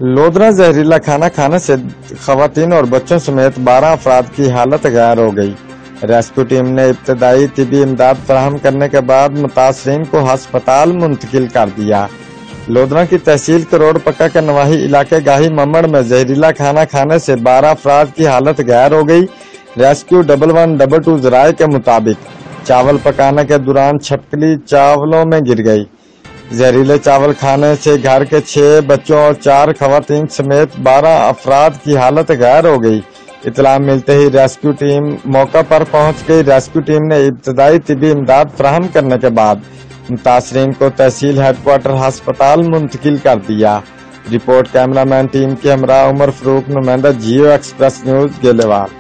لودھرا زہریلا کھانا کھانے سے خواتین اور بچوں سمیت 12 افراد کی حالت غیر ہو گئی۔ ریسکیو ٹیم نے ابتدائی طبی امداد فراہم کرنے کے بعد متاثرین کو ہسپتال منتقل کر دیا۔ لودھرا کی تحصیل کروڑ پکا کے نواحی علاقے گاہی ممڑ میں زہریلا کھانا کھانے سے 12 افراد کی حالت غیر ہو گئی۔ ریسکیو 1122 ذرائع کے مطابق چاول پکانے کے دوران چھپکلی چاولوں میں گر گئی۔ زہریلے چاول کھانے سے گھر کے 6 بچوں اور 4 خواتین سمیت 12 افراد کی حالت غیر ہو گئی۔ اطلاع ملتے ہی ریسکیو ٹیم موقع پر پہنچ گئی۔ ریسکیو ٹیم نے ابتدائی طبی امداد فراہم کرنے کے بعد متاثرین کو تحصیل ہیڈ کوارٹر ہسپتال منتقل کر دیا۔ رپورٹ کیمرہ مین ٹیم کے ہمراہ عمر فاروق، نمائندہ جیو ایکسپریس نیوز، گیلے وال۔